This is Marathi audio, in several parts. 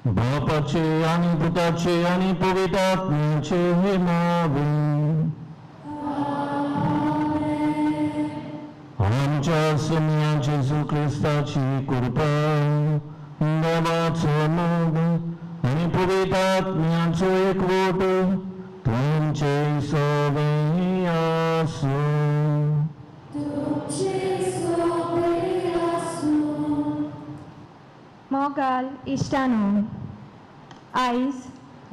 बापाचे आणि पुताचे आणि पवित्र आत्म्याचे हे नावे आमच्या सम्राट येशू ख्रिस्ताची कृपा देवाचं नाद आणि पवित्र आत्म्याचं एकवट तुमचे सगळे असो. मोगाल इश्टानो, आयज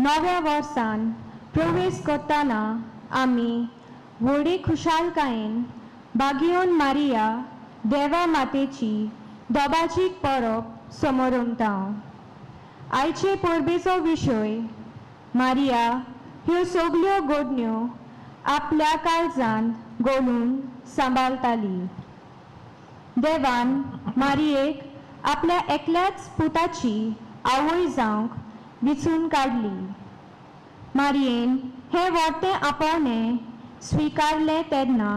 नव्या वर्सान प्रवेश करतना आमी व्हडी खुशालकायेन बागियोन मारिया देवा मातेची दोबाची परब समोरुमता. आयचे परबेचो विशय मारिया ह्यो सगल्यो गोडण्यो आपल्या काळजांत गोलून सांबाळटाली. देवान मारियेक आपल्या एकल्याच पुताची आवय जावंक विचून काडली. मारियेन हे व्हडलें आपोवणें स्विकारलें तेन्ना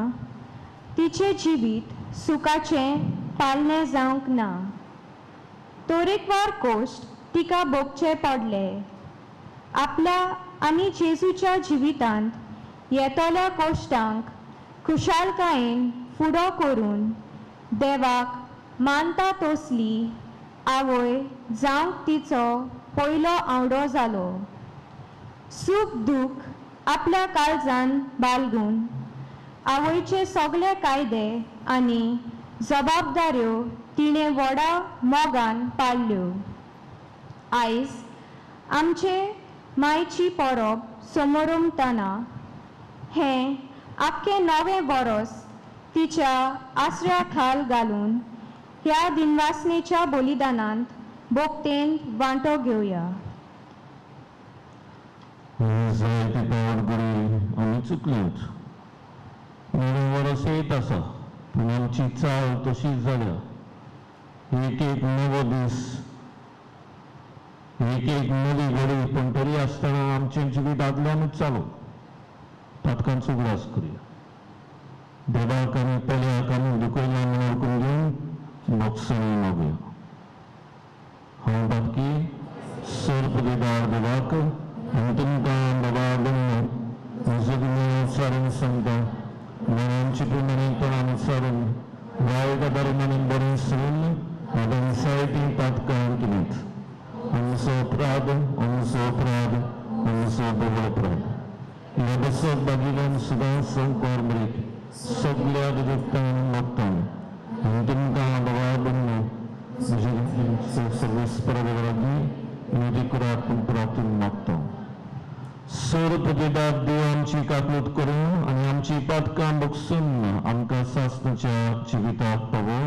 तिचें जिवीत सुखाचें पालनें जावंक ना. तरेकवार कोश्ट तिका भोगचे पडले. आपल्या आनी जेजूच्या जिवितांत येतल्या कोश्टांक खुशालकायेन फुडो करून देवाक मानता तसली आवय जावंक तिचो पयलो आवडो जालो. सूख दूख आपल्या काळजान बाळगून आवयचे सगळे कायदे आनी जबाबदाऱ्यो तिणें व्हडा मोगान पाळल्यो. आयज आमचे मायची परब समोरुमतना हें आख्खें नवें वरस तिच्या आसऱ्या खाल घालून ह्या दिनवासनेच्या बलिदानांत भोगतेन वांटो घेवया. जायते पावट घडी आमी चुकल्योच. नवें वर्स येत आसा पूण आमची चाल तशीच जाल्या. एक एक नवो दीस, एक एक नवी घडी, पूण तरी आसतना आमचें जिवीत आदल्यानूच चालू. तातकांच उगडास करुया. देवाक आनी पेल्याक आमी दुखयल्या म्हणून करून घेवन मोक्षांनी मागुया. हांव बाकी सर्प दिदार देवाक आनी तुमकां बाबा गम्य जगमे सारें सांगता. आमची सद्भागिल्यान सदांच संकोर बरीक सगळ्याक जगतान मागता आनी तुमकां दोगांय बंद म्हजी सर्वीस परगरांनी विनोदी करात पूण प्रार्थना मागता सर पदेदाक देव आमची काकूट करूं आनी आमची पातकां बगसून आमकां सासणाच्या जिविताक पावो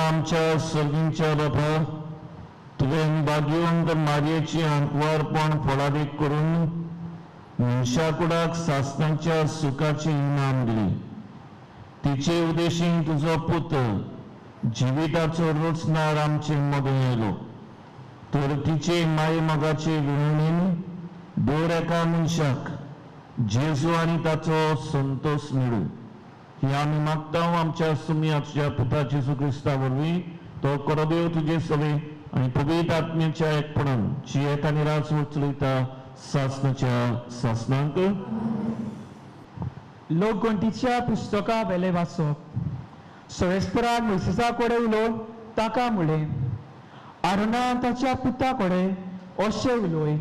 आमच्या सर्गींच्या बापा तुवें भाग्यवंत मारयेची आंकवारपण फळादीक करून मनशाकुडाक सासणाच्या सुखाचे इनाम दिली तिचे उद्देशीन तुजो पुत्र जिविताचो रचणार आमचे मदीं आयलो तर तिचे माय मोगाचे विणवणेन दर एका मनशाक जेजू आनी ताचो संतोष मेळूं ही आमी मागता आमच्या सुमियाच्या पुता जेजू क्रिस्ता वरवीं तो करदेव तुजे सवे आणि पवित्र आत्म्याच्या एकपणान जी एका निराश उचलयता सासणाच्या सासनांक लोकगंतीच्या पुस्तका वेले वाचप सोयेस्परान मोसेसा कोडे उलो ताका मुळे आरोना ताच्या पुता कोडे अशें उलोय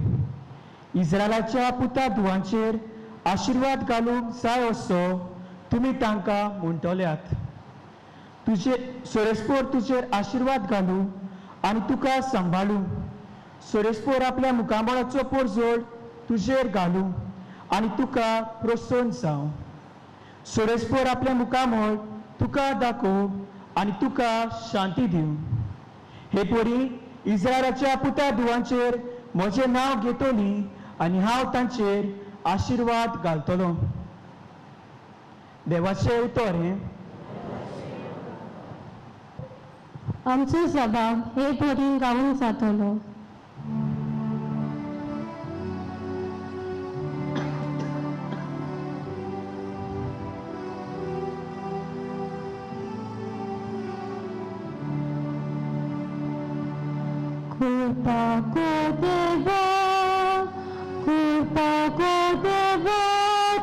इस्रायलाच्या पुता धुवांचेर आशिर्वाद घालूंक जाय असो तुमी तांकां म्हणटल्यात तुजे सोरेस्पोर तुजेर आशिर्वाद घालूं आनी तुका सांबाळूं सोरेस्पोर आपल्या मुखामळाचो पोरजोड तुजेर घालूं आनी तुका प्रोत्सोन जावं सोरेस्पोर आपले मुखामळ तुका दाखोव आनी तुका शांती दिवं हे पोरी इस्रायलाच्या पुता धुवांचेर म्हजें नांव घेतली आनी हांव तांचेर आशिर्वाद घालतलो देवाचें उतर हें आमचो सभाव हे पोरी गावून जातलो कृपा को देवा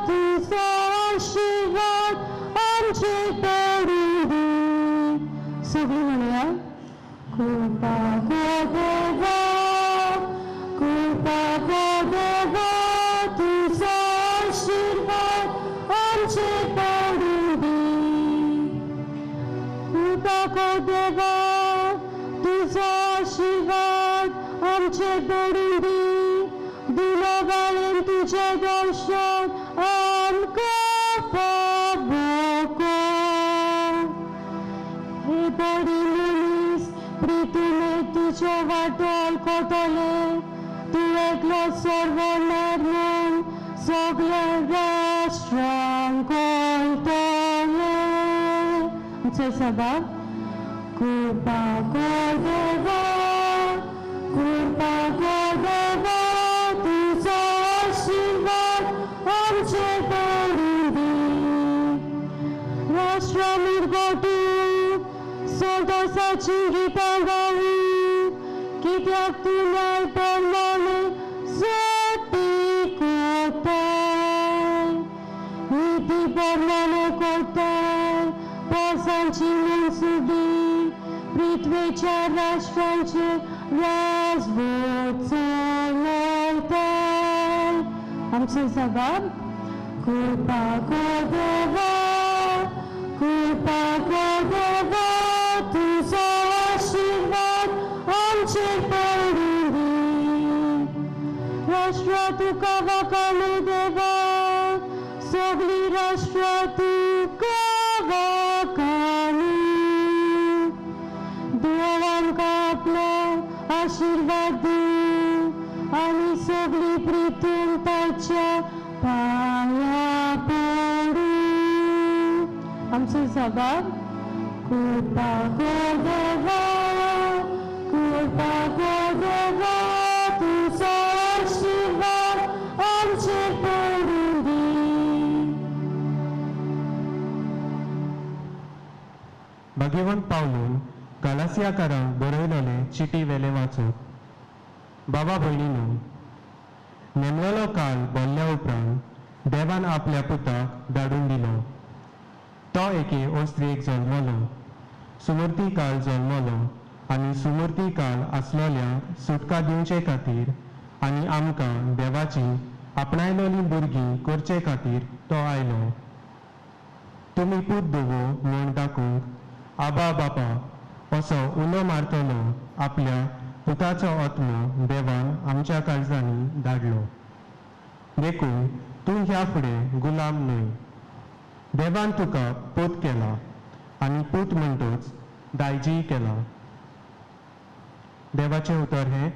तुझा आशीर्वाद आमचे पडूं सगळी म्हणूया कृपा को देवा तुझा आशीर्वाद आमचे पडूं कृपा को देवा तुझा आशीर्वाद आमचे पडूं दिलो घालून तुझे दर्शन आमकां पावोको हे बरी मनीस प्रितीने तुझे वाटोल कोटले तू एकलो सर्वोन्नत म्हूण सगळे राष्ट्रांक कोळटले आमचो सभाव कृपा को देवा तुझा आशीर्वाद आमचे पडूं राष्ट्र मुरगोटू संतोषाची गितां गावी कित्याक तूं न्याय प्रमाणे सती कोताय नीती प्रमाणे कोताय पावसांची मनसुबी पृथ्वीच्या राष्ट्रांचे राजवट चलयताय आमचो जबाब कृपा को देवा तुझा आशीर्वाद आमचे पडूं राष्ट्र तुका वाखाणे देवा सगळी राष्ट्र तुका वाखाणी देवांका आपलो आशीर्वाद दी आनी सगळी प्रितीन ताच्या पाया पडू आमचो जबाब कृपा को देवा तुझा आशीर्वाद आमचे पडूं भाग्यवंत पावलो गालासियाकारांक बरयलेले चिटी वेले वाचप बाबा भयणीनो नेमलेलो काळ भरल्या उपरांत देवान आपल्या पुताक धाडून दिलो तो एके ओस्त्रेक जल्मलो सुमूर्ती काळ जल्मलो आनी सुमूर्ती काळ आसलेल्यांक सुटका दिवचे खातीर आनी आमकां देवाची आपणायलेली भुरगीं करचे खातीर तो आयलो तुमी पूत धोवो म्हूण दाखोवंक आबा बापा असो उलो मारतलो आपल्या पुताचो आत्मो देवान आमच्या काळजांनी धाडलो देखून तूं ह्या फुडें गुलाम न्हय देवान तुका पूत केला आनी पूत म्हणटूच दायजी केला देवाचें उतर हें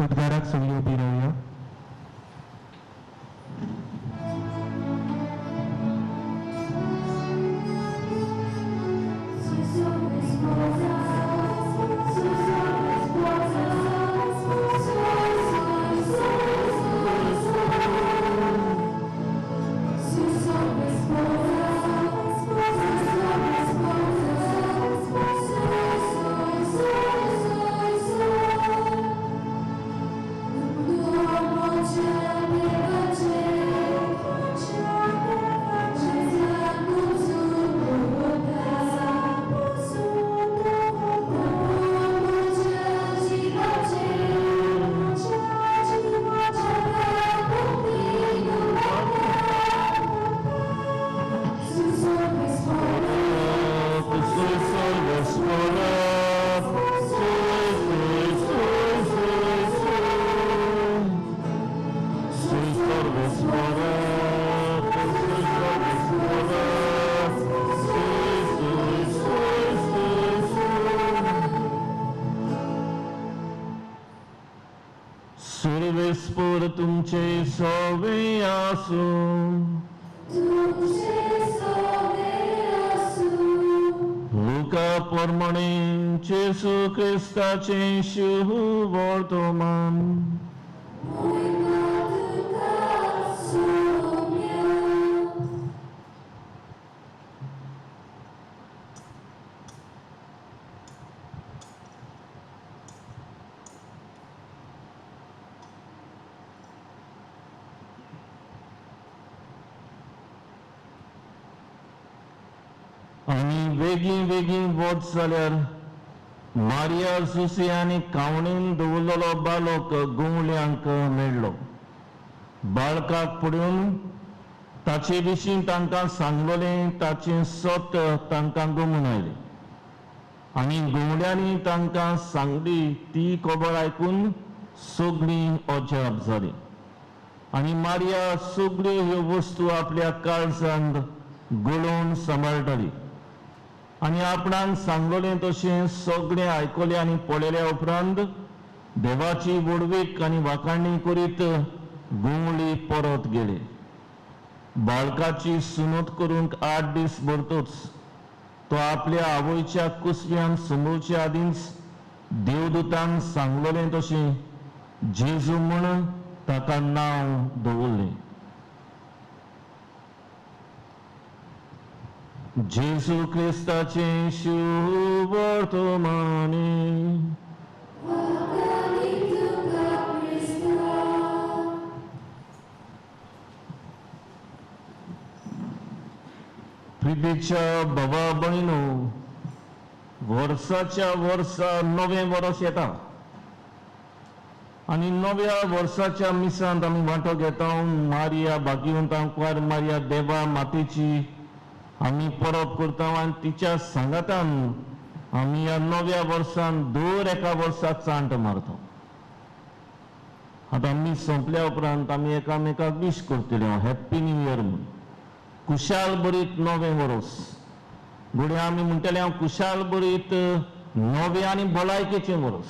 उद्गाराक सगळीं उबी रावया Sus तुमचे सोवे आसूं लुका पोरमणे जेसू क्रिस्ताचे शुभ वर्तमान आनी बेगीन वच जाल्यार मारिया सुसियानी कावणीन दवरलेलो बालोक गुंवल्यांक मेळ्ळो. बाळकाक पडून ताचे विशीं तांकां सांगलोलें ताचें सत तांकां गमून आयलें आनी गुंवल्यांनी तांकां सांगली ती खबर आयकून सगळीं अजाप जालीं. आनी मारिया सगळ्यो ह्यो वस्तू आपल्या काळजांत गळोवन सांबाळटाली आनी आपणान सांगलोलें तशें सगळें आयकलें आनी पळयल्या उपरांत देवाची वडवीक आनी वाखाणणी करीत गुंवळी परत गेले. बाळकाची सुनत करूंक 8 दीस भरतोच तो आपल्या आवयच्या कुसव्यान समोरच्या आदींच देवदूतान सांगलोलें तशें जेजू म्हूण ताका नांव दवरलें. जेजू क्रिस्ताचे शुभ वर्तमाने प्रितीच्या भावा भयणो, वर्साच्या वर्सा नवें वर्स येता आनी नव्या वर्साच्या मिसांत आमी वांटो घेता. मारिया भाग्यवंतांक मारिया देवा मातेची आमी परब करता आनी तिच्या सांगातान आमी ह्या नव्या वर्सान दर एका वर्साक चांट मारता. आतां आमी संपल्या उपरांत आमी एकामेकाक विश करतले हॅप्पी न्यू इयर म्हूण. कुशाल बरीत नवें वर्स घडये आमी म्हणटले कुशाल बरीत नवें आनी भलायकेचें वर्स.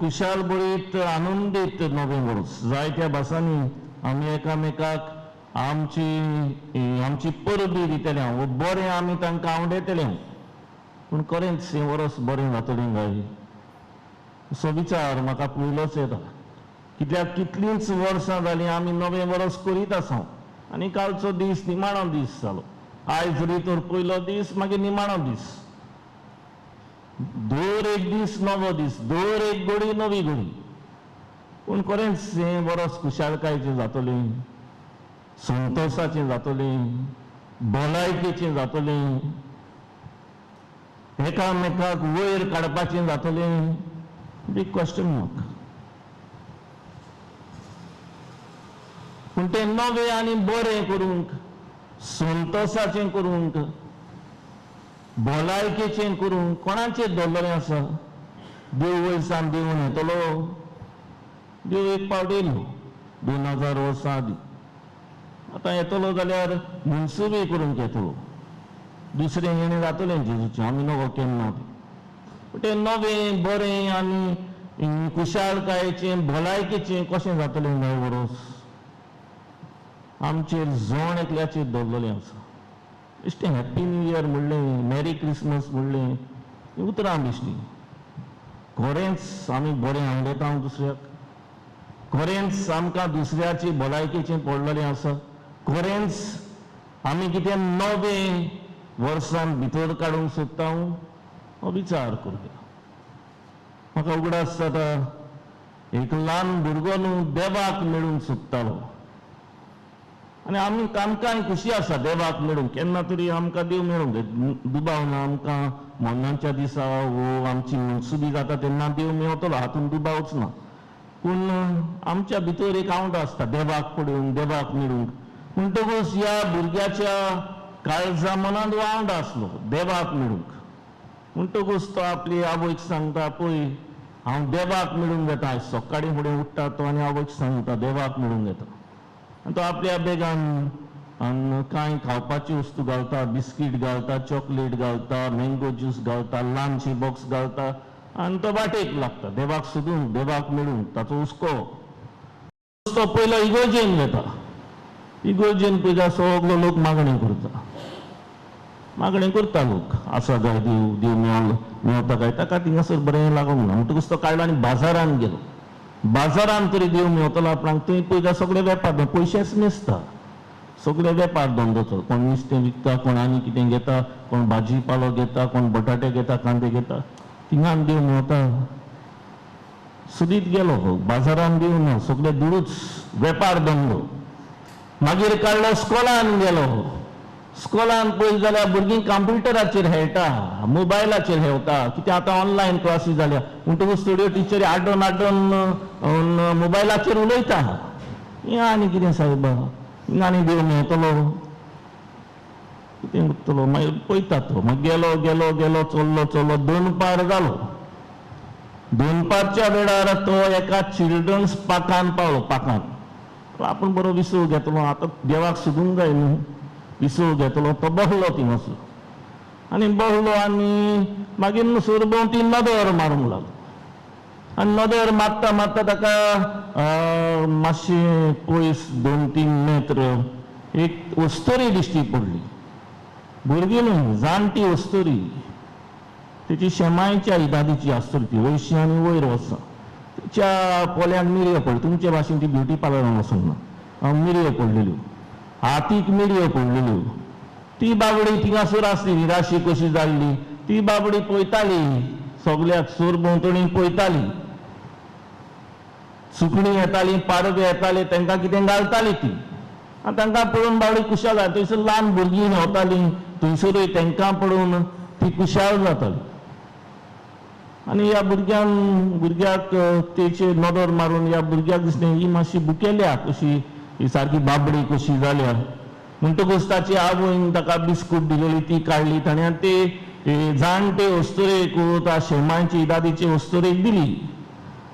कुशाल बरीत आनंदीत नवें वर्स. जायत्या भासांनी आमी एकामेकाक आमची परबी दितले बरें आमी तांकां आवडयतले पूण खरेंच हें वर्स बरें जातलें काय असो विचार म्हाका पयलोच येता. कित्याक कितलींच वर्सां जालीं आमी नवें वर्स करीत आसा आनी कालचो दीस निमाणो दीस जालो. आयज रितूर पयलो दीस मागीर निमाणो दीस. दर एक दीस नवो दीस, दर एक घडी नवी घडी. पूण खरेंच हें वर्स खुशालकायेचें जातलें, संतोशाचें जातलें, भलायकेचें जातलें, एकामेकाक वयर काडपाचें जातलें. Big question mark. पूण तें नवें आनी बरें करूंक, संतोशाचें करूंक, भलायकेचें करूंक कोणाचेर दवरलेलें आसा? देव वयरसान देंवन येतलो. देव एक पावट येयलो 2000 वर्सां आदीं. आतां येतलो जाल्यार मनसुबी करूंक येतलो. दुसरें येणें जातलें जेजूचें, आमी नवो केन्ना. तें नवें बरें आनी कुशालकायेचें भलायकेचें कशें जातलें नवें वर्स? आमचेर जोण एकल्याचेर दवरलेलें आसा. बेश्टें हॅप्पी न्यू इयर म्हणलें, मॅरी क्रिसमस म्हणलें, उतरां बेश्टीं. खरेंच आमी बरें आवडटा दुसऱ्याक? खरेंच आमकां दुसऱ्याची भलायकेचें पडलेलें आसा? खरेंच आमी कितें नवें वर्सान भितर काडूंक सोदता? हो विचार करूया. म्हाका उगडास जाता एक ल्हान भुरगो न्हू देवाक मेळूंक सोदतालो आनी आमकांय खुशी आसा देवाक मेळूंक. केन्ना तरी आमकां देव मेळूंक जाय. दुबाव ना आमकां. मरणाच्या दिसा वो आमची मनसुबी जाता तेन्ना देव मेळटलो, हातूंत दुबावच ना. पूण आमच्या भितर एक आवड आसता देवाक पडून, देवाक मेळूंक. म्हणटकूच ह्या भुरग्याच्या काळजा मनांत आवड आसलो देवाक मेळूंक. म्हणटकूच तो आपली आवयक सांगता पळय हांव देवाक मेळूंक येता. आयज सकाळीं फुडें उठ्ठा तो आनी आवयक सांगता देवाक मेळूंक येता. आनी तो आपल्या बॅगान कांय खावपाची वस्तू घालता, बिस्कीट घालता, चॉकलेट घालता, मँगो ज्यूस घालता, ल्हानशी बॉक्स घालता आनी तो वाटेक लागता देवाक सोदूंक, देवाक मेळूंक. ताचो हुस्को तो पयलो इगोर्जेन घेता. इगोर्जेन पयल्या सगलो लोक मागणी करता. मागणी करता लोक आसा जाय देव देव मेवता काय ताका थिंगासर बरें लागूंक ना. म्हणटकूच तो काडलो आनी बाजारान गेलो. बाजारान तरी देव मेवतलो आपणाक. थंय पयल्या सगळे वेपार पयशेच मेजता. सगळे वेपार धंदो. कोण नुस्तें विकता, कोण आनी कितें घेता, कोण भाजी पालो घेता, कोण बटाटे घेता, कांदे घेता. थिंगान देव मेवता. सुदीत गेलो बाजारान देव ना. सगळे दुरूच वेपार धंदो. मागीर काडलो स्कॉलान गेलो. स्कॉलान पळयत जाल्यार भुरगीं कंप्युटराचेर खेळटा, मोबायलाचेर खेळटा. कितें आतां ऑनलायन क्लासीस जाल्या. म्हणटकूच थोड्यो टिचरी आड्डोन मोबायलाचेर उलयता. हें आनी कितें सायबा, हिंग आनी देव मेवतलो. कितें करतलो. मागीर पळयता तो. मागीर गेलो गेलो गेलो चल्लो चल्लो 2 पार जालो. 2 पारच्या वेळार तो एका चिल्ड्रन्स पार्कान पावलो. पार्कान आपूण बरो विसव घेतलो. आतां देवाक सोदूंक जाय न्हू. विसव घेतलो. तो बसलो थिंगासर आनी बसलो आनी मागीर सरभोंवती नदर मारूंक लागलो. आनी नदर मारता मारता ताका मातशें पयस 2-3 मेत्र एक वस्तोरी दिश्टी पडली. भुरगीं न्हू, जाणटी वस्तोरी. तेची शेमायच्या इदादीची आसतली ती. वयशी आनी वयर वचा. तिच्या पोल्याक मिरयो पडल्यो. तुमचे भाशेन ती ब्युटी पार्लरान वचूंक ना. मिरयो पडलेल्यो. हातीक मिरयो पडलेल्यो. ती बाबडी थिंगासर आसली. निराशी कशी जाल्ली. ती बाबडी पळयताली. सगळ्याक सरभोंवतणी पळयताली. सुकणीं येतालीं, पारवे येताले, तांकां कितें घालताली ती. आनी तांकां पळोवन बाबडी कुशाल जाली. थंयसर ल्हान भुरगीं धांवतालीं. थंयसरूय तांकां पळोवन ती कुशाल जाताली. आनी ह्या भुरग्याक तेचेर नदर मारून ह्या भुरग्याक दिसलें ही मातशी बुकेल्या कशी, ही सारकी बाबडी कशी जाल्या. म्हणटकूच ताची आवयन ताका बिस्कूट दिलेली ती काडली ताणें आनी ते जाणटे वस्तुरेक त्या शेमांची इदादीचे वस्तुरेक दिली.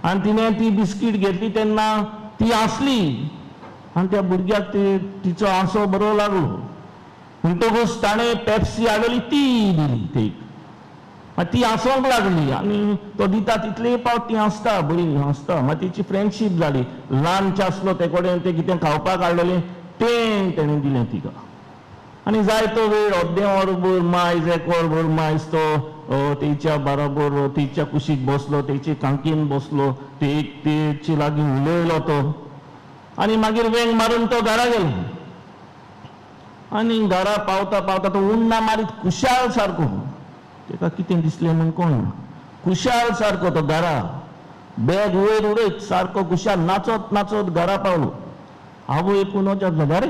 आनी तिणें ती बिस्कीट घेतली तेन्ना ती हांसली. आनी त्या भुरग्याक तिचो हांसो बरो लागलो. म्हणटकूच ताणें पेप्सी हाडली ती दिली तेक. ती हांसोंक लागली आनी तो दिता तितले पावट ती हांसता, बरी हांसता. मागीर तिची फ्रेंडशीप जाली. ल्हानशें आसलो ते कडेन तें कितें खावपाक हाडलेलें तें तेणें दिलें तिका. आनी जाय तो वेळ अर्दें वरभर मायज 1 वरभर मायज तो तेच्या बरोबर तेच्या कुशीक बसलो, तेचे कांकीन बसलो, तेचे लागीं उलयलो तो. आनी मागीर वेंग मारून तो घरा गेलो. आनी घरा पावता पावता तो उन्ना मारीत कुशाल सारको. तेका कितें दिसलें म्हूण कळना. कुशाल सारको तो घरा. बॅग वयर उडयत सारको कुशाल नाचत नाचत घरा पावलो. आवय पुनोच्या जाल्या रे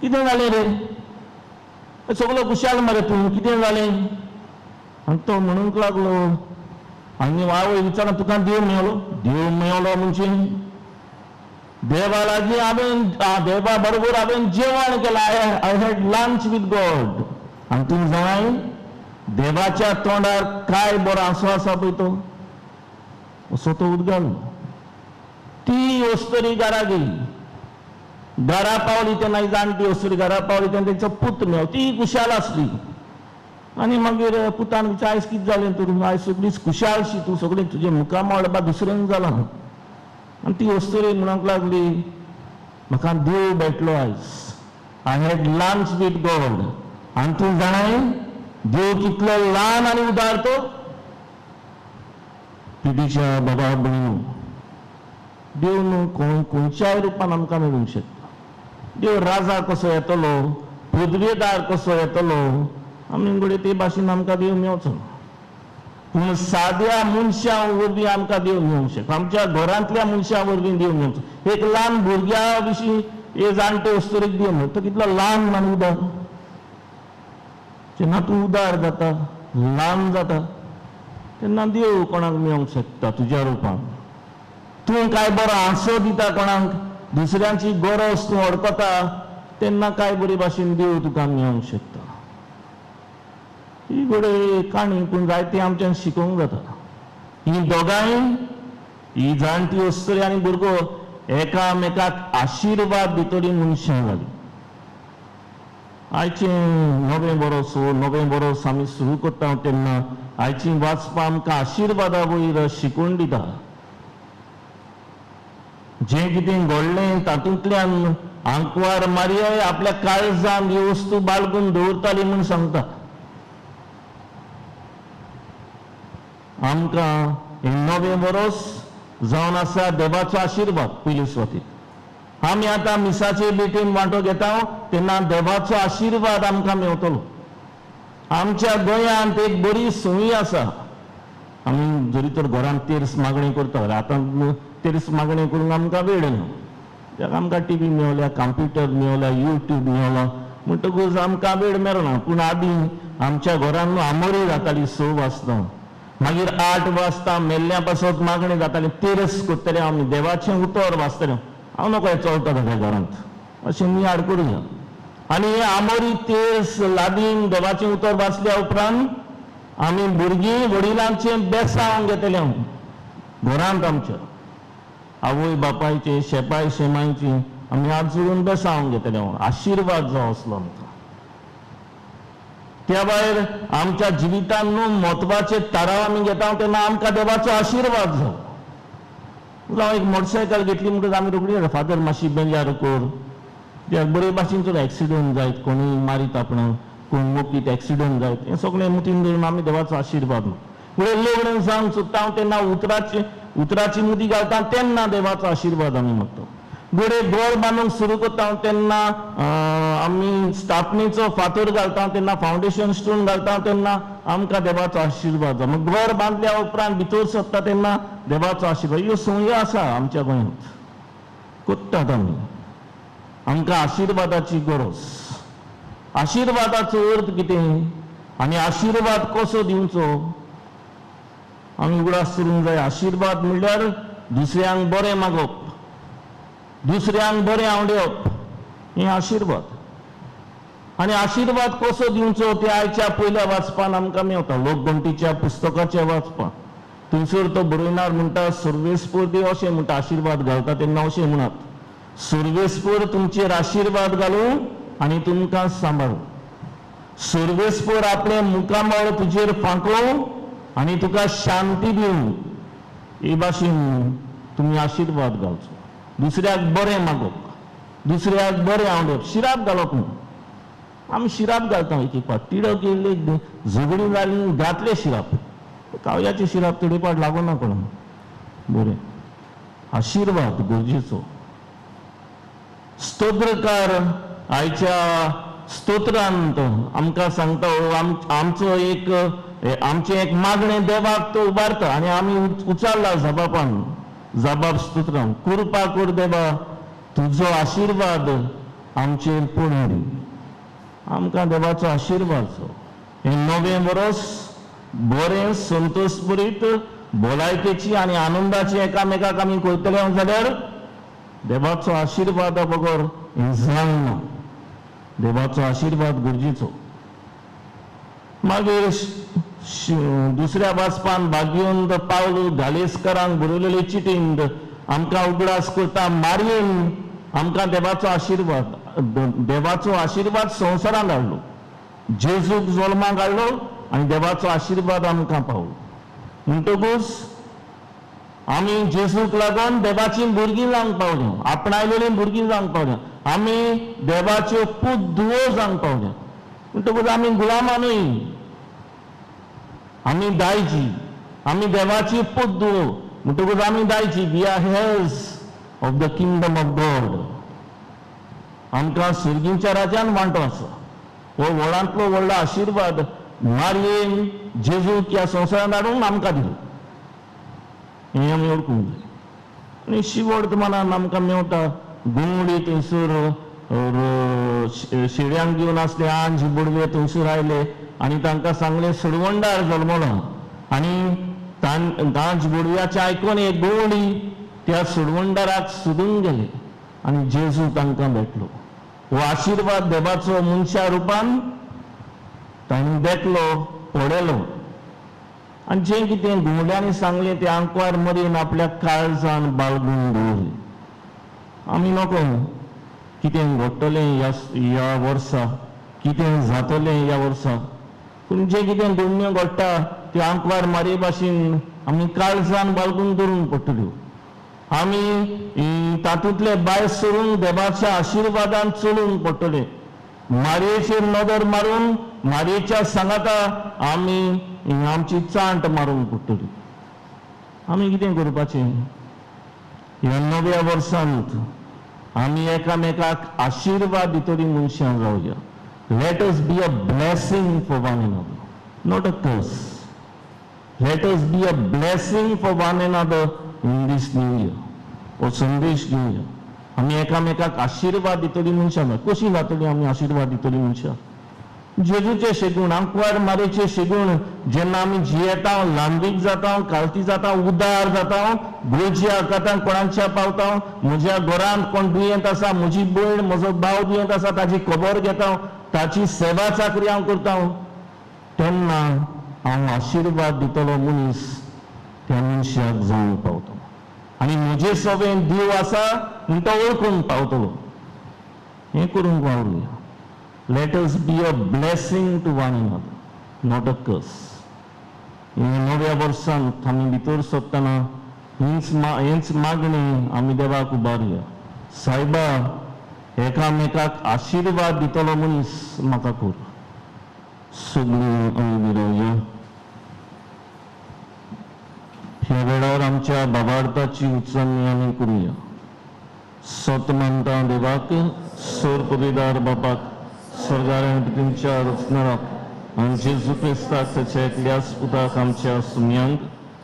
कितें जालें रे, सगळो कुशाल मरे तूं, कितें जालें. आनी तो म्हणूंक लागलो. आनी आवय विचारना तुका देव मेळ्ळो. देव मेळ्ळो म्हणजे देवा लागीं हांवें देवा बरोबर हांवें जेवण केलां. I had lunch with God. आनी तूं जाणाय देवाच्या तोंडार काय बरो आंसो आसा पळय तो, असो तो उद्गारलो. ती वस्तुरी घरा गेली. घरा पावली तेन्ना जाणटी वस्तुरी घरा पावली तेन्ना तेचो पूत मेळ्ळो. ती कुशाल आसली. आनी मागीर पुतान विचार आयज कितें जालें तर, आयज सगळींच कुशालशी, तूं सगळीं तुजें मुखार मळबा दुसऱ्यांक जालां. आनी ती वस्तुरी म्हणूंक लागली म्हाका देव मेळटलो आयज. I had lunch with God. आनी तूं जाणाय देव कितलो ल्हान आनी उदार तो. पिडीच्या बाबा भयणो, देव न्हू खंयच्याय रुपान आमकां मेळूंक शकता. देव राजा कसो येतलो, पदवेदार कसो येतलो, आमी कडेन ते भाशेन आमकां देव मेळचो ना. पूण साद्या मनशा वरवीं आमकां देव मेळूंक शकता. आमच्या घरांतल्या मनशा वरवीं देव मेळचो. एक ल्हान भुरग्या विशीं हे जाणटे वस्तुरेक देव मेळटा. तो कितलो ल्हान आनी उदार. जेन्ना तूं उदार जाता, ल्हान जाता, तेन्ना देव कोणाक मेळोंक शकता तुज्या रुपान. तूं काय बरो हांसो दिता कोणाक, दुसऱ्यांची गरज तूं अडकता, तेन्ना काय बरे भाशेन देव तुका मेळोंक शकता. ही बरी काणी पूण जायती आमच्यान शिकोवंक जाता. ही दोगांय, ही जाणटी वस्तुरी आनी भुरगो एकामेकाक आशिर्वाद दितली मनशां जाली. आयचें नवें बरोस नवें बरोस आमी सुरू करता तेन्ना आयची वाचपां आमकां आशिर्वादा वयर शिकवण दिता. जें कितें घडलें तातूंतल्यान आंकवार मारयाय आपल्या काळजांत ही वस्तू बाळगून दवरताली म्हूण सांगता. आमकां हे नवें वर्स जावन आसा देवाचो आशिर्वाद. पयले सुवातेर आमी आतां मिसाचे भेटेन वांटो घेता तेन्ना देवाचो आशिर्वाद आमकां मेवतलो. आमच्या गोंयांत एक बरी संवय आसा. आमी जरी तर घरांत तेर्स मागणी करता, आतां तेर्स मागणी करूंक आमकां वेळ ना. त्याक आमकां टीव्ही मेवल्या, कंप्युटर मेवल्या, युट्यूब मेवला म्हणटकूच आमकां वेळ मेळना. पूण आदीं आमच्या घरांत आमोरी जाताली 6 वाजता, मागीर 8 वाजता मेल्ल्या पासत मागणी जाताली. तेरस करतले आमी, देवाचें उतर वाचतले. हांव नकळें चलता ताच्या घरांत अशें नियाड करुया. आनी हे आमोरी तेर्स लादीन देवाचें उतर वाचल्या उपरांत आमी भुरगीं वडिलांचें बेसांव घेतले घरांत. आमच्या आवय बापायचे, शेपाय शेमायची आमी हात जोडून बेसांव घेतले. आशिर्वाद जावं असलो आमकां. त्या भायर आमच्या जिवितांत न्हू म्हत्वाचे थाराव आमी घेता तेन्ना आमकां देवाचो आशिर्वाद जावो. जावं एक मोटरसायकल घेतली म्हणटच आमी रोखडी फादर मातशी बेजार कर, कित्याक बरे भाशेन जर एक्सिडंट जायत, कोणूय मारीत आपणाक, कोण मोकीत एक्सिडंट जायत, हें सगळें मुतीन धरून आमी देवाचो आशिर्वाद फुडें लग्न जावन सुद्दां तेन्ना उतराची मुदी घालता तेन्ना देवाचो आशिर्वाद आमी मागता. घोडे घर बांदूंक सुरू करता तेन्ना आमी स्थापनेचो फातर घालता तेन्ना, फावंडेशन स्टोन घालता तेन्ना आमकां देवाचो आशिर्वाद जाता. मग घर बांदल्या उपरांत भितर सरता तेन्ना देवाचो आशिर्वाद. ह्यो संवय आसा आमच्या गोंयांत, करतात आमी. आमकां आशिर्वादाची गरज. आशिर्वादाचो अर्थ कितें आनी आशिर्वाद कसो दिवचो आमी उगडास करूंक जाय. आशिर्वाद म्हणल्यार दुसऱ्यांक बरें मागप, दुसऱ्यांक बरें आवडप, हें आशिर्वाद. आनी आशिर्वाद कसो दिवचो तें आयच्या पयल्या वाचपान आमकां मेवता. लोकगणतीच्या पुस्तकाच्या वाचपान थंयसर तो बरयणार म्हणटा सर्वेस्पर देव अशें म्हणटा. आशिर्वाद घालता तेन्ना अशें म्हणत, सर्वेस्पर तुमचेर आशिर्वाद घालूं आनी तुमकां सांबाळूं. सर्वेस्पर आपलें मुखामळ तुजेर फांकूं आनी तुका शांती दिवं. हे भाशेन तुमी आशिर्वाद घालचो. दुसऱ्याक बरें मागप, दुसऱ्याक बरें आवडप. शिराप घालप न्हू. आमी शिराप घालता एक एक पाट. तिडक येयले, झगडी जाली, घातले शिराप. कावयाचे शिराप तिडे पाट लागूं ना कोणाक. बरें आशिर्वाद गरजेचो. स्तोत्रकार आयच्या स्तोत्रांत आमकां सांगता आमचें एक मागणें देवाक तो उबारता आनी आमी उचारला जबाबान, जबाब स्तोत्रान. कृपा कर देवा, तुजो आशिर्वाद आमचेर पडूं. आमकां देवाचो आशिर्वाद जावो. हें नवें वर्स बरें संतोश भरीत भलायकेची आनी आनंदाची एकामेकाक आमी करतले जाल्यार देवाचो आशिर्वादा बगर हें जायना. देवाचो आशिर्वाद गरजेचो. मागीर दुसऱ्या वाचपान भाग्यवंत पावल धालेसकरांक बरयलेले चिटींत आमकां उगडास करता मारयेन आमकां देवाचो आशिर्वाद संवसारांत हाडलो. जेजूक जल्माक हाडलो आनी देवाचो आशिर्वाद आमकां पावलो. म्हणटकूच आमी जेजूक लागून देवाची भुरगीं जावंक पावल्या, आपणायलेली भुरगीं जावंक पावल्या. आमी देवाच्यो पूत धुवो जावंक पावल्या. म्हणटकूच आमी गुलामा न्हय, आमी दायजी. आमी देवाची पूत धुवो म्हणटकूच आमी दायजी. We are heirs of the kingdom of God. आमकां सर्गीच्या राज्यान वांटो आसा. हो व्हडांतलो व्हडलो आशिर्वाद मारयेन जेजूक ह्या संवसारांत हाडून आमकां दिलो. हें आमी ओळखूंक जाय. आनी शिवड मनान आमकां मेवता. गुंगडी थंयसर शेड्यांक घेवन आसले, आंज बुडवे थंयसर आयले आनी तांकां सांगलें सडवंडार जल्मलो. आनी तांच बुडव्याचें आयकून एक गुंगडी त्या सडवंडाराक सोदून गेले आनी जेजू तांकां भेटलो. हो आशिर्वाद देवाचो मनशा रुपान ताणें भेटलो, पडलो. आनी जें कितें घुमड्यांनी सांगलें तें आंकवार मरेन आपल्या काळजान बाळगून दवरलें. आमी नको कितें घडटलें ह्या वर्सा, कितें जातलें ह्या वर्सा, पूण जें कितें घडण्यो घडटा त्यो आंकवार मारे भाशेन आमी काळजान बाळगून दवरूंक पडटल्यो. आमी तातूंतले भायर सरून देवाच्या आशिर्वादान चलूंक पडटले. मारयेचेर नदर मारून मारयेच्या सांगाता आमी आमची चांट मारूंक पडटली. आमी कितें करपाचें? ह्या नव्या वर्सांत आमी एकामेकाक आशिर्वाद दितली मनशां जावया. Let us be a blessing for one another, not a curse. Let us be a blessing for one another in this new year. हो संदेश घेवया. आमी एकामेकाक आशिर्वाद दितली मनशां ना. कशी जातली आमी आशिर्वाद दितली मनशां? जेजूचे शेगूण, आंकवार मारेचे शेगूण जेन्ना आमी जियेता, लांबीक जाता, कालती जाता, उदार जाता, गोंयच्या आकातान कोणाच्या पावता, म्हज्या घरांत कोण दुयेंत आसा, म्हजी भयण, म्हजो भाव दुयेंत आसा, ताची खबर घेता, ताची सेवा चाकरी हांव करता, तेन्ना हांव आशिर्वाद दितलो मनीस त्या मनशाक जावन पावता. आनी म्हजे सवेन देव आसा म्हूण तो वळखूंक पावतलो. हें करूंक वावरूया. Let us be a blessing to one another, not a curse. ह्या नव्या वर्सांत आमी भितर सरतना हेंच मागणी आमी देवाक उबारया. सायबा, एकामेकाक आशिर्वाद दितलो मनीस म्हाका कर. सगळीं आमी विरवया. ह्या वेळार आमच्या बाबार्थाची उचलणी आमी करुया. सत मानता देवाक, सोर पदवीदार बापाक, स्वर्गार तुमच्या रचणाराक आनी जेजू क्रिस्ताक ताच्या एकल्याच पुताक आमच्या सुम्यांक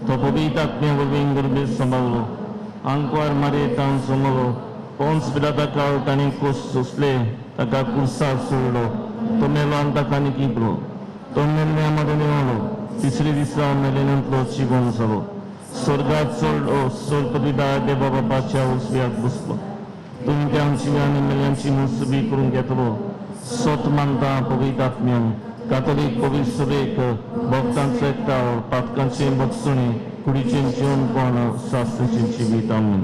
तो पवित्र आत्म्या वरवीं गर्भेत सांबाळलो, आंकवार मारयेतान जमलो, पोंस पिलाता काळ ताणें कोस सोंसले, ताका कुर्सार सोडलो, तो मेलो आनी ताका निकितलो, तो मेल्ल्या मदें देंवलो, तिसरे दिसा मेलेल्यांतलो जिवंत जालो, स्वर्गात चडलो, सोर पदवीदार देवा बापाच्या उजव्याक बसलो, तुमच्या आमची आनी मेल्यांची मुसबी करून घेतलो. सत मानता पवित्र आत्म्यान, कातोलीक पवित्र सभेक, भक्तांचो एकठाव, पातकांचे बक्षणे, कुडीचें जेवणपण, सासणेचें जिवीत. आमीन.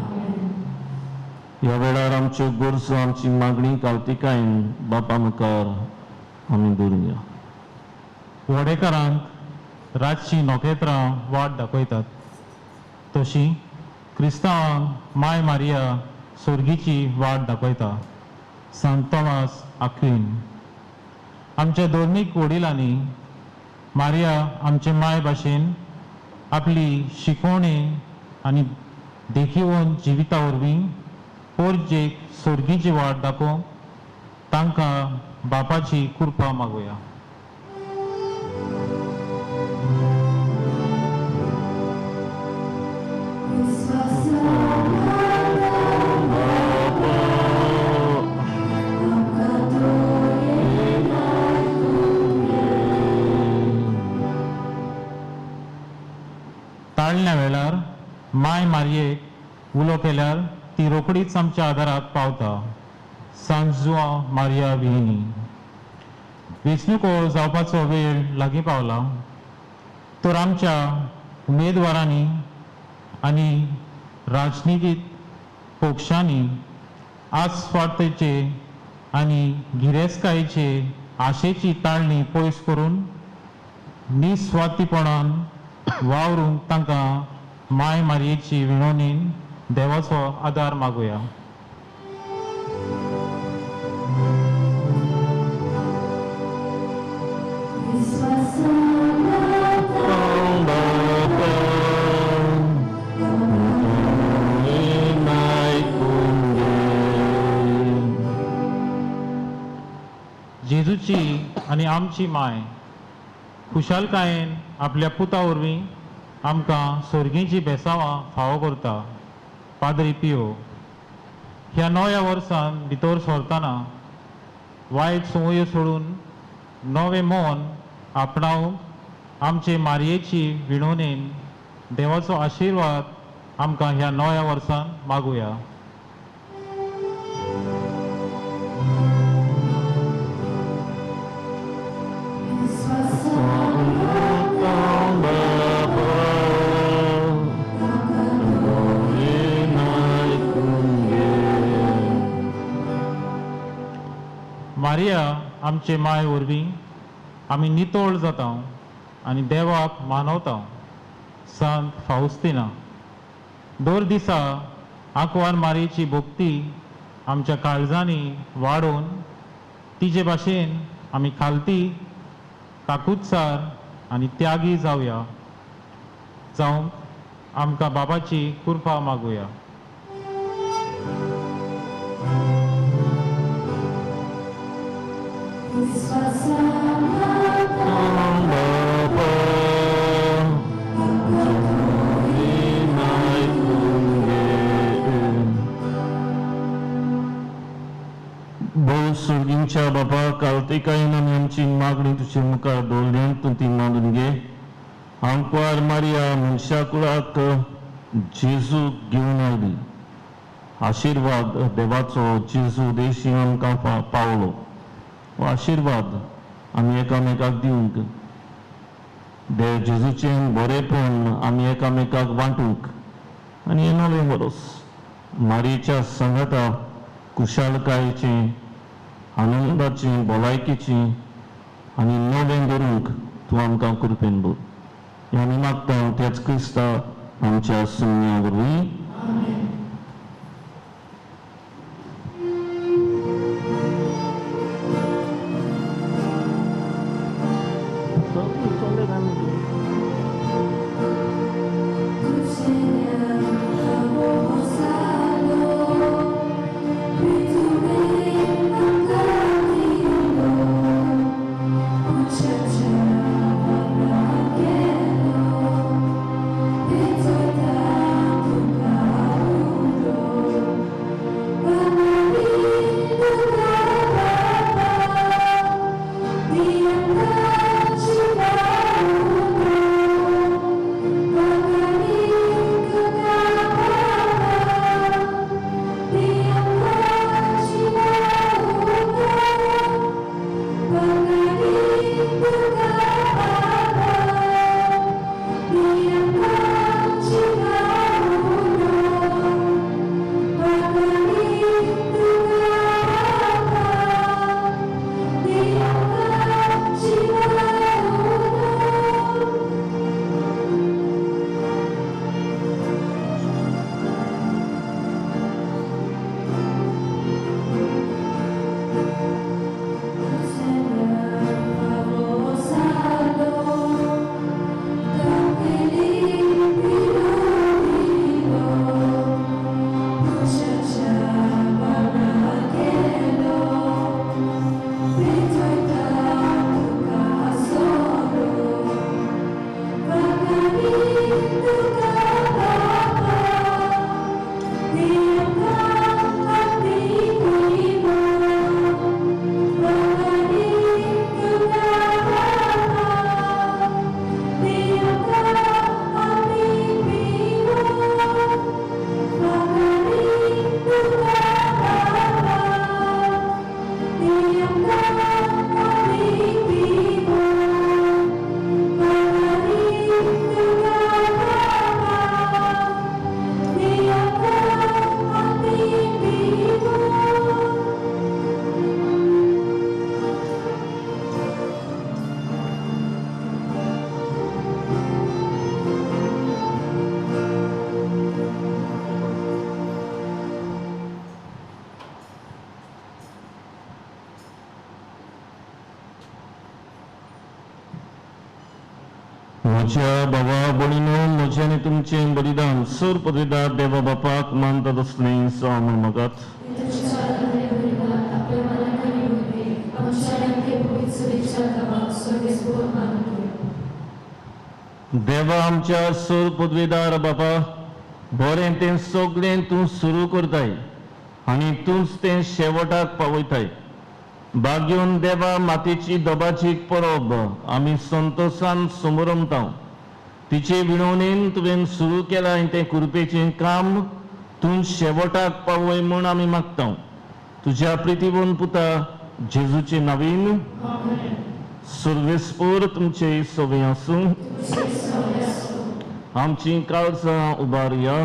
ह्या वेळार आमच्यो गरजो, आमची मागणी कावतिकायेन बापा मुखार आमी दवरुया. वडेकारांक रातची नोखेत्रां वाट दाखयतात, तशी क्रिस्तांवांक माय मारिया सोर्गीची वाट दाखयता. सांत तोमास आक्विन. आमच्या धर्मीक वडिलांनी मारिया आमचे माय भाशेन आपली शिकवणी आनी देखीवन जिविता वरवीं पोरजेक सोर्गीची वाट दाखोवंक तांकां बापाची कृपा मागुया. ताळण्या वेळार माय मारयेक उलो केल्यार ती रोखडीच आमच्या आदाराक पावता. सांजुआ मारिया विहिनी. वेंचणूको जावपाचो वेळ लागीं पावला, तर आमच्या उमेदवारांनी आनी राजनितीक पक्षांनी आस्वार्थेचे आनी गिरेस्तकायेचे आशेची ताळणी पयस करून निस्वार्थीपणान वावरूंक तांकां माय मारयेची विणवणेन देवाचो आदार मागुया. जेजूची आनी आमची माय खुशालकायेन आपल्या पुता वरवीं आमकां सोर्गीची बेसांवां फावो करता. पाद्री पियो. ह्या नव्या वर्सान भितर सरतना वायट संवयो सोडून नवें मन आपणावंक आमचे मारयेची विणवणेन देवाचो आशिर्वाद आमकां ह्या नव्या वर्सान मागुया. मारिया आमचे माय वरवीं आमी नितोळ जाता आनी देवाक मानवता. सांत फाउस्तिना. दर दिसा आंकवार मारयेची भोगती आमच्या काळजांनी वाडोवन तिचे भाशेन आमी खालती काकुत्सार आनी त्यागी जावया जावं आमकां बाबाची कृपा मागुया. सुर्गींच्या बापा कालतेकायेन आमी आमची मागणी तुजे मुखार दवरल्या तूं ती मागून घे. आंकवार मारिया मनशा कुळाक जेजू घेवन आयली. आशिर्वाद देवाचो जेजू देशी आमकां पावलो. हो आशिर्वाद आमी एकामेकाक दिवंक देव जेजूचें बरेपण आमी एकामेकाक वांटूंक आनी हे नवें वरस मारयेच्या संगता कुशालकायेचें आनंदाचें भलायकेचें आनी नवें करूंक तूं आमकां कृपेन दवर. हें आमी मागता तेच क्रिस्ता आमच्या सुन्या वरवीं. म्हज्या भावा भयणीनो, म्हजें आनी तुमचें बलिदान सर पदवीदार देवा बापाक मानतात असलें जावं म्हूण मागात. देवा आमच्या सर पदवीदार बापा, बरें तें सगळें तूं सुरू करताय आनी तूंच तें शेवटाक पावयताय. भाग्योन देवा मातेची दबाची परब आमी संतोशान समोरमता. तिचे विणवणेन तुवें सुरू केलां तें कृपेचें काम तूं शेवटाक पावय म्हूण आमी मागता. तुज्या प्रितीवन पुता जेजूचे नांवीन सर्वेस्पर तुमचे सवय आसूं. आमची काळजां उबारया.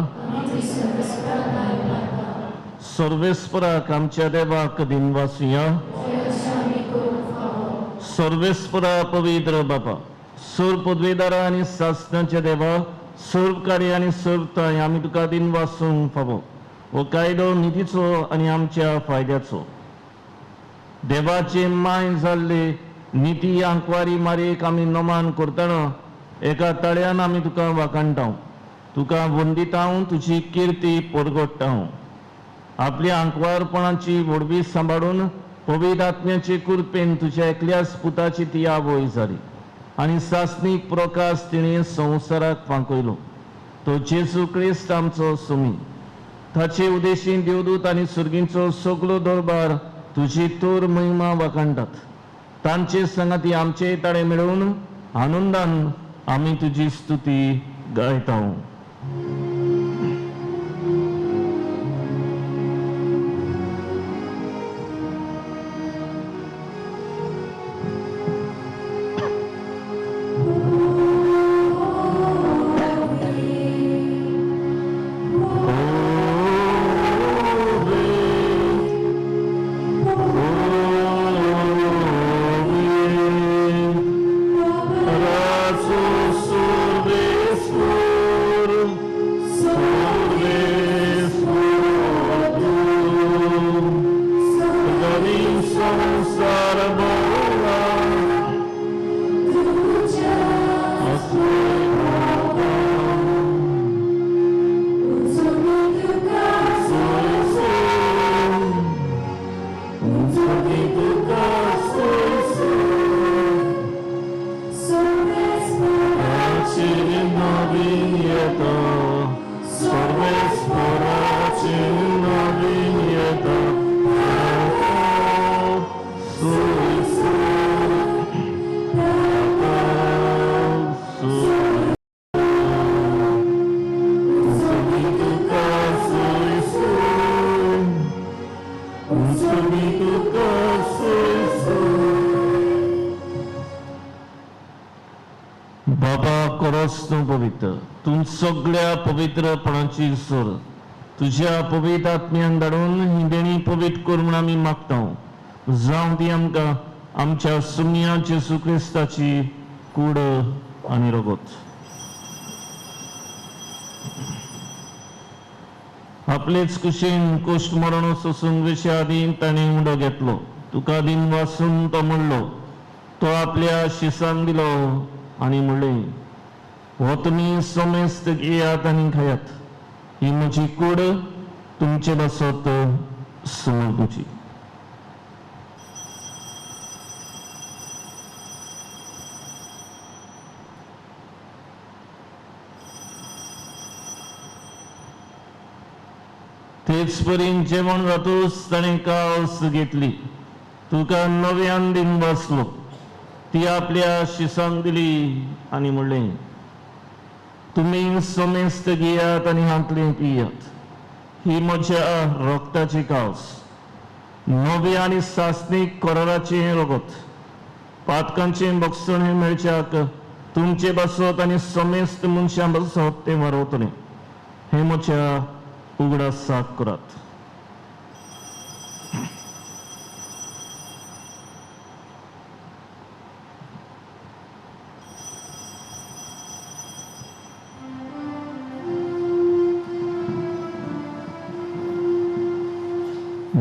सर्वेस्पराक आमच्या देवाक दिनवासिया. सर्वेस्परा पवित्र बापा, सर पदवीदारा आनी शास्त्रांच्या देवा, सर्व कार्य आनी सर्वताय आमी तुका दिन वासूंक फावो. हो कायदो नितीचो आनी आमच्या फायद्याचो. देवाचे माय जाल्ले निती आंकवारी मारेक आमी नमान करतना एका तळ्यान आमी तुका वाखाणटाव, तुका वंदितांव, तुजी किर्ती परगट्टाव. आपल्या आंकवारपणाची व्हडवी सांबाळून पवित्र आत्म्याचे कृपेन तुज्या एकल्याच पुताची ती आवय जाली आनी सासनीक प्रकाश तिणें संवसाराक फांकयलो. तो जेजू क्रिस्त आमचो सुमी. ताचे उदेशीन देवदूत आनी सुर्गींचो सगलो दरबार तुजी तोर महिमा वाखाणटात. तांचे संगती आमचे ताळे मेळून आनंदान आमी तुजी स्तुती गायता. बाबा करोस तूं पवित्र, तूं सगळ्या पवित्रपणाची सोर तुझ्या पवित्र आत्म्यान धाडून ही देणी पवित्र कर म्हूण आमी मागता. जावं ती आमकां आमच्या सुम्या जेजू क्रिस्ताची कूड आनी रगत. आपलेच कुशीन कुश्ट मरण सोसूंक विशा आदीं ताणें उंडो घेतलो. तुका बीन वाचून तो म्हणलो. तो आपल्या शिसांक दिलो आनी म्हणलें, हो तुमी सोमेस्त घेयात आनी खायात. ही म्हजी कूड तुमचे बसत समर्पूची. तेच परीन जेवण जातूच ताणें कास घेतली. तुका नव्यान दिन बसलो. ती आपल्या शिसांक दिली आनी म्हणलें, तुमी सोमेस्त घेयात आनी हातलें पियात. ही म्हज्या रक्ताची कास, नवे आनी सासनीक कराराचें रगत. पातकांचें भक्षण हें मेळच्याक तुमचे बसत आनी सोमेस्त मनशां बसत तें वारवतलें. हें म्हज्या उगडासाक करात.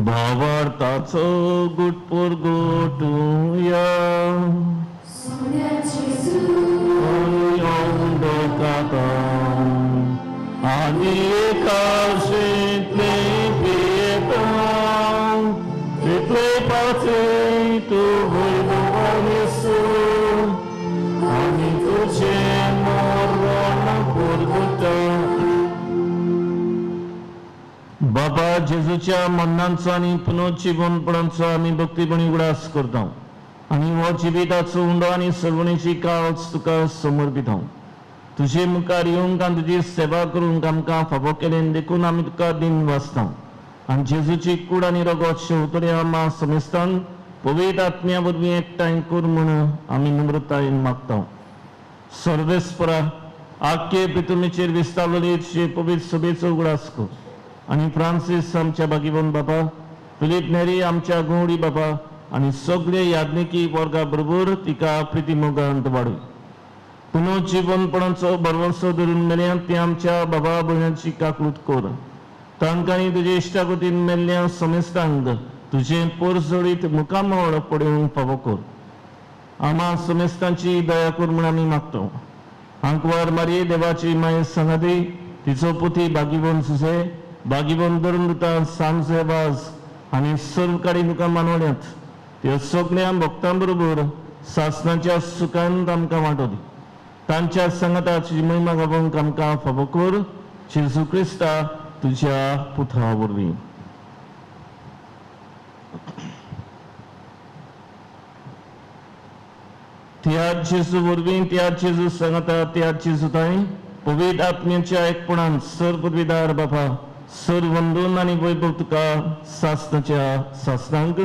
भावार्थाचो गुटपूर गोटूया आनी एकाशेंतले पियेता तितले पाचे तूं वैभवान येसू आनी तुजें मरण परगटा. बाबा जेजूच्या मरणांचो आनी पुनर्जीवनपणांचो आमी भक्तीपणी उगडास करता आनी हो जिविताचो उंडो आनी सर्वणेची काळच तुका समर्पिता. तुजे मुखार येवंक आनी तुजी सेवा करूंक आमकां फावो केलें देखून आमी तुका दिन वाचता. आनी जेजूची कूड आनी रगत शेवतले आमा समेस्तान पवित्र आत्म्या वरवीं एकठांय कर म्हूण आमी नम्रतायेन मागता. सर्वेस्परा आख्खे पितुमेचेर विस्तारलेले पवित्र सभेचो उगडास कर आनी फ्रांसीस आमच्या भागीवन बाबा, फिलीप नेरी आमच्या गवडी बाबा आनी सगळे याज्ञिकी वर्गा बरोबर तिका प्रितीमोगांत वाडय. पुनर्जीवनपणाचो भरवंसो धरून मेल्यात ते आमच्या बाबा भयणांची काकूट कर तांकांनी तुजे इश्टागतीन मेल्ल्या समेस्तांक तुझे पोरसोडीत मुकामोळ पडूंक फावो कर. आम्हा समेस्तांची दया कर म्हूण आमी मागता. आंकवार मारये देवाची माय संगाती तिचो पुती बागीबोन सुसे बागीबोन धर्मदूता सांसेबाज आनी सर्व काडी तुका मानवड्यात त्यो सगळ्या भक्तां बरोबर सासणाच्या सुखांत आमकां वांटो दी. तांच्या संगताची महिमा गावोंक आमकां फावो कर. जेजू क्रिस्ता तुज्या पुता वरवीं. त्या जेजू वरवीं त्या जेजू सांगता त्या जेजू ताई पवित्र आत्म्याच्या एकपणान सर पदवीदार बापा सर वंदन आनी वैभव तुका सासणाच्या सासणांक.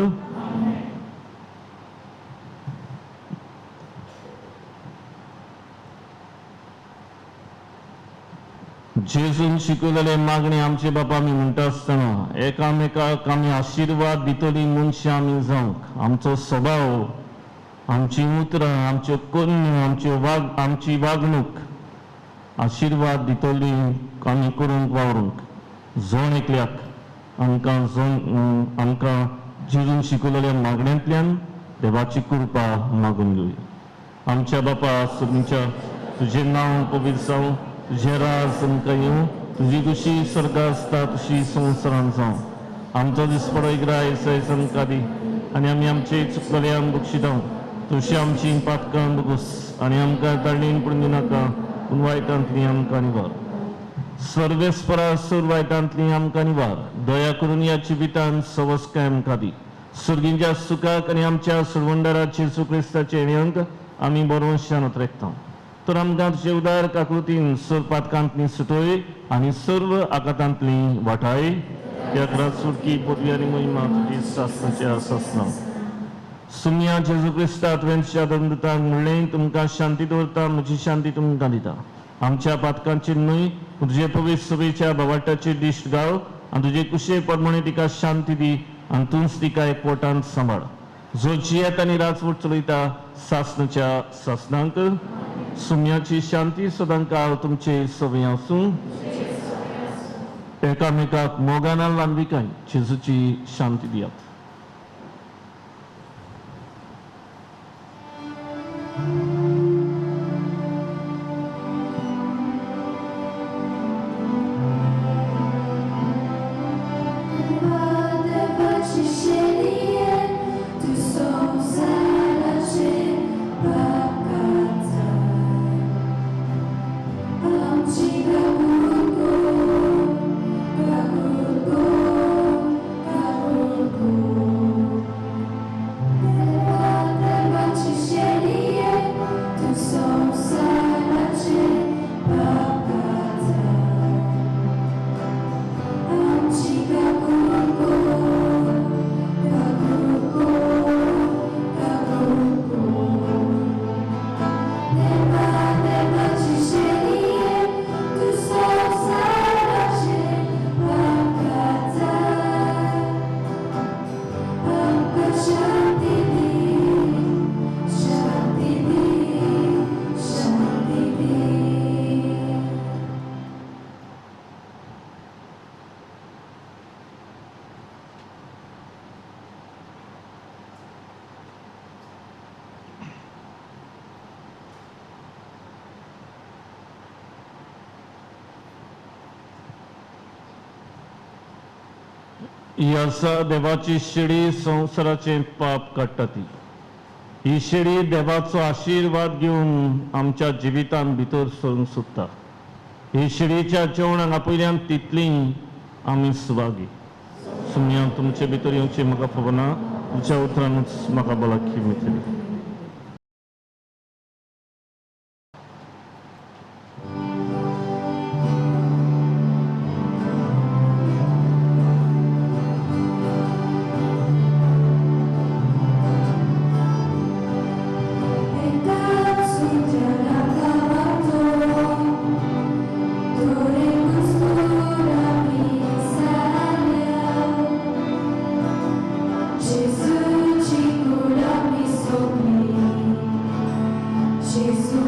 जेजून शिकवलेले मागणी आमचे बापा आमी म्हणटा आसतना एकामेकाक आमी आशिर्वाद दितली मनशां आमी जावंक. आमचो स्वभाव आमची उतरां आमच्यो कन्यो आमची वागणूक आशिर्वाद दितली आमी करूंक वावरूंक. जोण एकल्याक आमकां जेजून शिकवलेल्या मागण्यांतल्यान देवाची कृपा मागून घेवया. आमच्या बापा तुमच्या तुजें नांव पवित्र जावं तुजें राज आमकां येवं तुजी कुशी स्वर्गा आसता तशी संवसारांत जावं. आमचो दिसपडो इग्राय सयस आमकां दी आनी आमी आमचे चुकलेल्यांक बक्षितां तुशी आमची पातकां बगूस आनी आमकां ताळणीन पडूं दिनाका पूण वायटांतली आमकां निवार. सर्वेस्परा सर वायटांतली आमकां निवार. दया करून ह्या जिवितांत सवस्काय आमकां दी. सुर्गींच्या सुखाक आनी आमच्या सुरवंडराचे जेजू क्रिस्ताचे येण्याक आमी बरोवंशान उतरेकता. तर आमकां तुजे उदार काकृतीन सर पातकांतली सुटोय आनी सर्व आकातांतली वाटाय. त्या घरात सुटकी पदवी आनी महिमा तुजी सासणाच्या सासणां. सुम्या जेजू क्रिस्ता तुवेंच्या धर्मदूतांक म्हणलें तुमकां शांती दवरता म्हजी शांती तुमकां दिता. आमच्या पातकांचेर न्हय तुजे पवित्र सभेच्या भावार्थाचेर दिश्ट घाल आनी तुजे कुशे प्रमाणे तिका शांती दी आनी तूंच तिका एकवटांत सांबाळ. जो जियेत आनी राजवट चलयता सासणाच्या सासणांक. सुम्याची शांती सदां काळ तुमचे सवय आसूं. एकामेकाक मोगाना लांबीकाय जेजूची शांती दियात. ही आसा देवाची शिडी संवसाराचे पाप काडटा ती. ही शिडी देवाचो आशिर्वाद घेवन आमच्या जिवितांत भितर सरूंक सोदता. ही शिडीच्या जेवणाक आपयल्यान तितली आमी सुवागी. सुम्या तुमचे भितर येवचें म्हाका खबर ना. तुमच्या उतरांनूच म्हाका भलायकी मेळटली. Gesù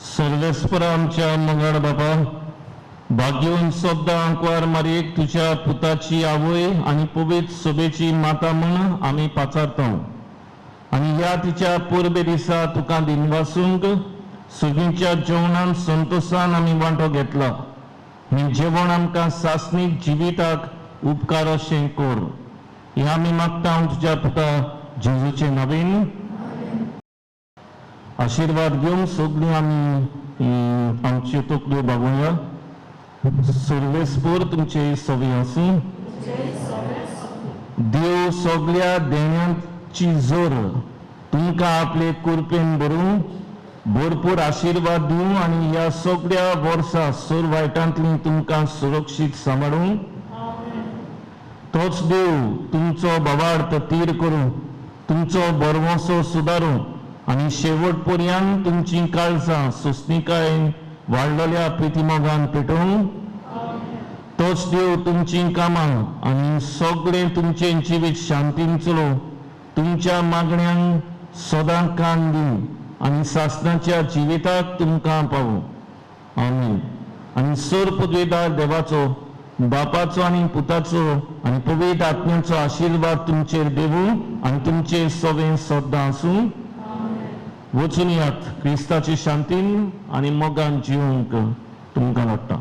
सर्वेस्पर आमच्या मंगळ बाबा, भाग्यवन सद्दा अंकवार मारयेक तुझ्या पुताची आवय आणि पवित्र सभेची माता म्हण आमी पाचारता आणि ह्या तिच्या पोरबे दिसा तुका दिनवासूंक सुगीच्या जेवणान संतोषान आमी वांटो घेतला. हे जेवण आमकां सासणीक जिविताक उपकार अशें कर. हे आमी मागता तुज्या पुता जेजूचे नवीन आशीर्वाद घेवन सगळीं आमी आमच्यो तकल्यो बागोवया. सर्वेस्पर तुमचे सवी आसूं. देव सगळ्या देण्यांची जोर तुमकां आपले कुरपेन भरून भरपूर आशीर्वाद दिवं आनी ह्या सगळ्या वर्सां सर वायटांतली तुमकां सुरक्षीत सांबाळूं. तोच देव तुमचो भवार्थ तीर करूं, तुमचो बरवंसो सुदारूं आनी शेवट पर्यंत तुमची काळजां सुस्निकायेन वाडलेल्या प्रितीमोगान पेटोवं. तोच देव तुमची कामां आनी सगळें तुमचें जिवीत शांतीन चलोवं. तुमच्या मागण्यांक सदां कान दिवं आनी सासणाच्या जिविताक तुमकां पावूं. आमीन. आनी सर पदवेदार देवाचो, बापाचो आनी पुताचो आनी पवित्र आत्म्याचो आशीर्वाद तुमचेर देवूं आनी तुमचे सवें सद्दां आसूं. वचून यात क्रिस्ताचे शांतीन आनी मोगान जिवंक तुमकां वाडटा.